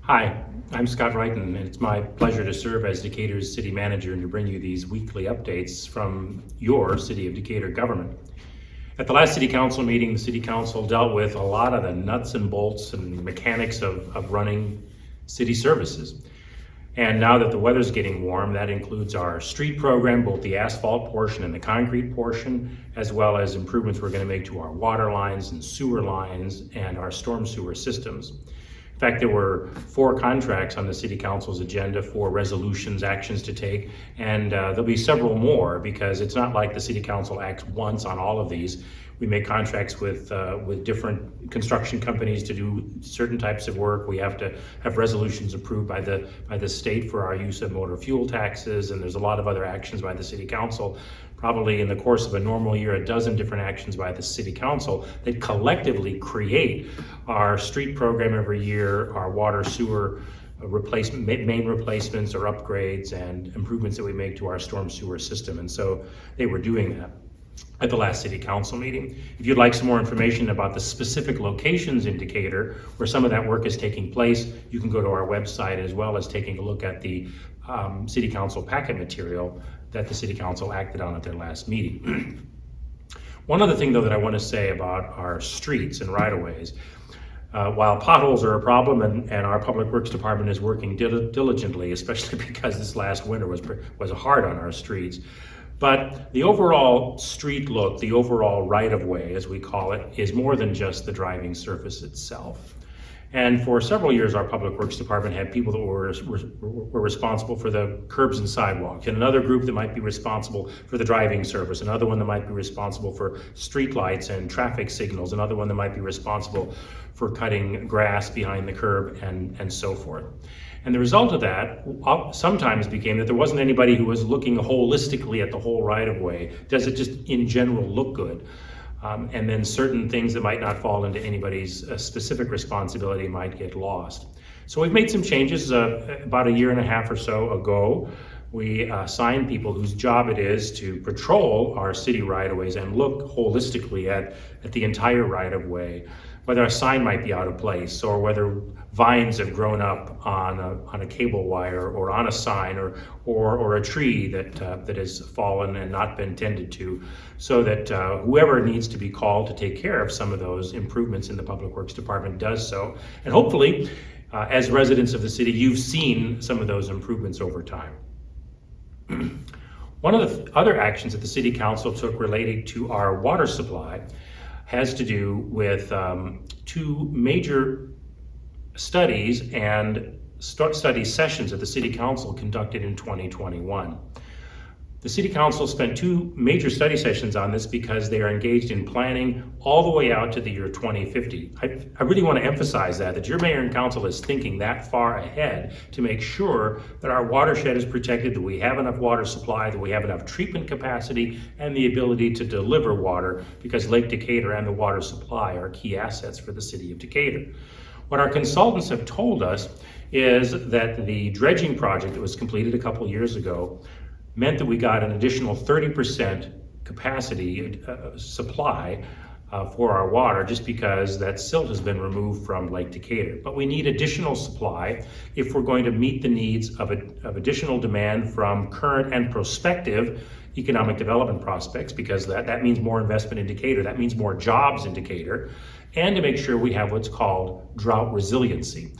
Hi, I'm Scott Wrighton, and it's my pleasure to serve as Decatur's city manager and to bring you these weekly updates from your City of Decatur government. At the last City Council meeting, the City Council dealt with a lot of the nuts and bolts and mechanics of running city services. And now that the weather's getting warm, that includes our street program, both the asphalt portion and the concrete portion, as well as improvements we're going to make to our water lines and sewer lines and our storm sewer systems. In fact, there were 4 contracts on the City Council's agenda for resolutions, actions to take, and there'll be several more because it's not like the City Council acts once on all of these. We make contracts with different construction companies to do certain types of work. We have to have resolutions approved by the state for our use of motor fuel taxes, and there's a lot of other actions by the City Council. Probably in the course of a normal year, a dozen different actions by the City Council that collectively create our street program every year, our water sewer replacement, main replacements or upgrades, and improvements that we make to our storm sewer system. And so they were doing that at the last City Council meeting. If you'd like some more information about the specific locations in Decatur where some of that work is taking place, you can go to our website, as well as taking a look at the City Council packet material that the City Council acted on at their last meeting. One other thing, though, that I want to say about our streets and right-of-ways, while potholes are a problem and our Public Works Department is working diligently, especially because this last winter was hard on our streets, but the overall street look, the overall right-of-way, as we call it, is more than just the driving surface itself. And for several years, our Public Works Department had people that were responsible for the curbs and sidewalks, and another group that might be responsible for the driving surface, another one that might be responsible for street lights and traffic signals, another one that might be responsible for cutting grass behind the curb, and so forth. And the result of that sometimes became that there wasn't anybody who was looking holistically at the whole right-of-way. Does it just in general look good? And then certain things that might not fall into anybody's specific responsibility might get lost. So we've made some changes about a year and a half or so ago. We assigned people whose job it is to patrol our city right-of-ways and look holistically at the entire right-of-way, whether a sign might be out of place or whether vines have grown up on a cable wire or on a sign or a tree that has fallen and not been tended to, so that whoever needs to be called to take care of some of those improvements in the Public Works Department does so. And hopefully, as residents of the city, you've seen some of those improvements over time. One of the other actions that the City Council took relating to our water supply has to do with 2 major studies and study sessions that the City Council conducted in 2021. The City Council spent 2 major study sessions on this because they are engaged in planning all the way out to the year 2050. I really want to emphasize that your mayor and council is thinking that far ahead to make sure that our watershed is protected, that we have enough water supply, that we have enough treatment capacity, and the ability to deliver water, because Lake Decatur and the water supply are key assets for the city of Decatur. What our consultants have told us is that the dredging project that was completed a couple years ago meant that we got an additional 30% capacity supply for our water, just because that silt has been removed from Lake Decatur. But we need additional supply if we're going to meet the needs of additional demand from current and prospective economic development prospects, because that means more investment in Decatur, that means more jobs in Decatur, and to make sure we have what's called drought resiliency.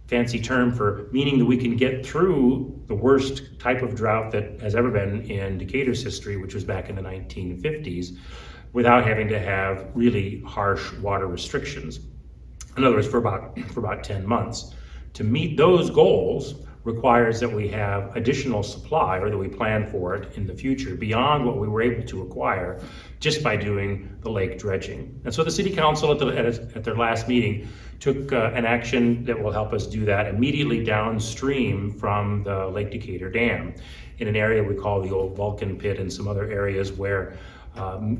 Fancy term for meaning that we can get through the worst type of drought that has ever been in Decatur's history, which was back in the 1950s, without having to have really harsh water restrictions. In other words, for about 10 months. To meet those goals requires that we have additional supply, or that we plan for it in the future, beyond what we were able to acquire just by doing the lake dredging. And so the City Council at their last meeting took an action that will help us do that immediately downstream from the Lake Decatur Dam, in an area we call the old Vulcan Pit, and some other areas where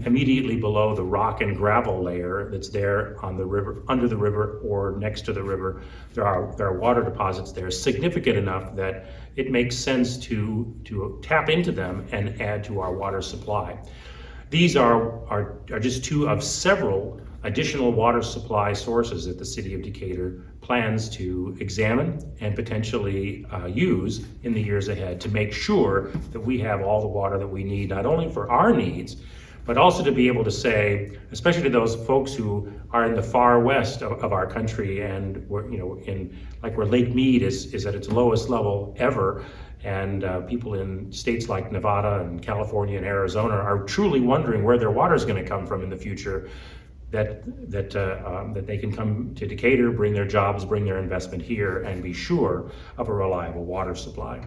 immediately below the rock and gravel layer that's there on the river, under the river or next to the river, there are water deposits there significant enough that it makes sense to tap into them and add to our water supply. These are just 2 of several additional water supply sources that the City of Decatur plans to examine and potentially use in the years ahead to make sure that we have all the water that we need, not only for our needs, but also to be able to say, especially to those folks who are in the far west of our country, and where, where Lake Mead is at its lowest level ever, and people in states like Nevada and California and Arizona are truly wondering where their water is going to come from in the future, that they can come to Decatur, bring their jobs, bring their investment here, and be sure of a reliable water supply.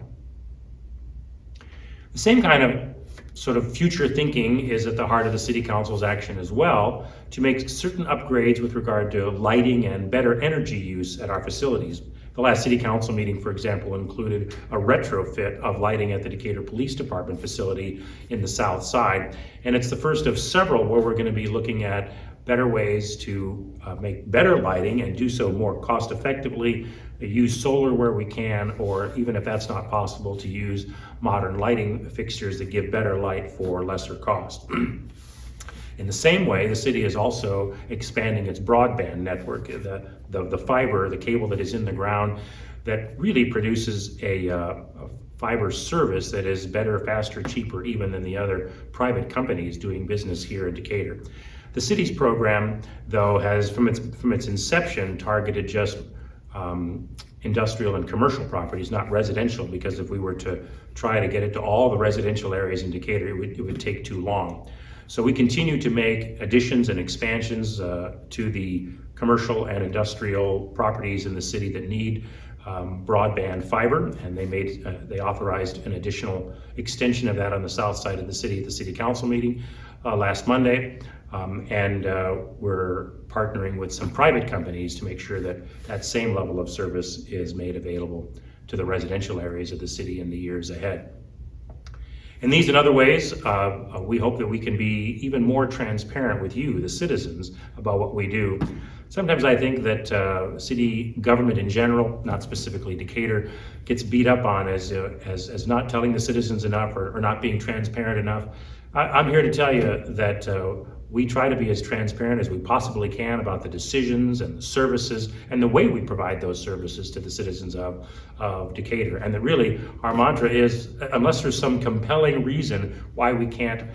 The same kind of sort of future thinking is at the heart of the City Council's action as well, to make certain upgrades with regard to lighting and better energy use at our facilities. The last City Council meeting, for example, included a retrofit of lighting at the Decatur Police Department facility in the south side. And it's the first of several where we're going to be looking at better ways to make better lighting and do so more cost effectively, use solar where we can, or even if that's not possible, to use modern lighting fixtures that give better light for lesser cost. In the same way, the city is also expanding its broadband network, the fiber, the cable that is in the ground that really produces a fiber service that is better, faster, cheaper even than the other private companies doing business here in Decatur. The city's program, though, has from its inception targeted just industrial and commercial properties, not residential, because if we were to try to get it to all the residential areas in Decatur, it would take too long. So we continue to make additions and expansions to the commercial and industrial properties in the city that need broadband fiber, and they authorized an additional extension of that on the south side of the city at the City Council meeting last Monday. And we're partnering with some private companies to make sure that that same level of service is made available to the residential areas of the city in the years ahead. In these and other ways, we hope that we can be even more transparent with you, the citizens, about what we do. Sometimes I think that city government in general, not specifically Decatur, gets beat up on as not telling the citizens enough or not being transparent enough. I'm here to tell you that we try to be as transparent as we possibly can about the decisions and the services and the way we provide those services to the citizens of Decatur. And that really our mantra is, unless there's some compelling reason why we can't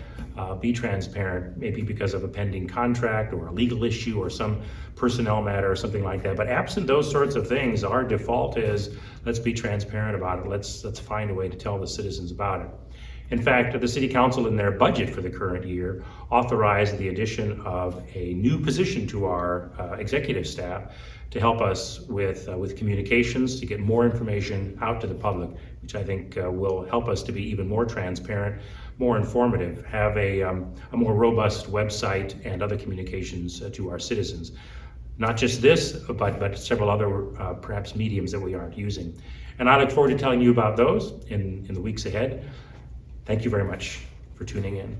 be transparent, maybe because of a pending contract or a legal issue or some personnel matter or something like that. But absent those sorts of things, our default is, let's be transparent about it. Let's find a way to tell the citizens about it. In fact, the City Council in their budget for the current year authorized the addition of a new position to our executive staff to help us with communications, to get more information out to the public, which I think will help us to be even more transparent, more informative, have a more robust website and other communications to our citizens. Not just this, but several other perhaps mediums that we aren't using. And I look forward to telling you about those in the weeks ahead. Thank you very much for tuning in.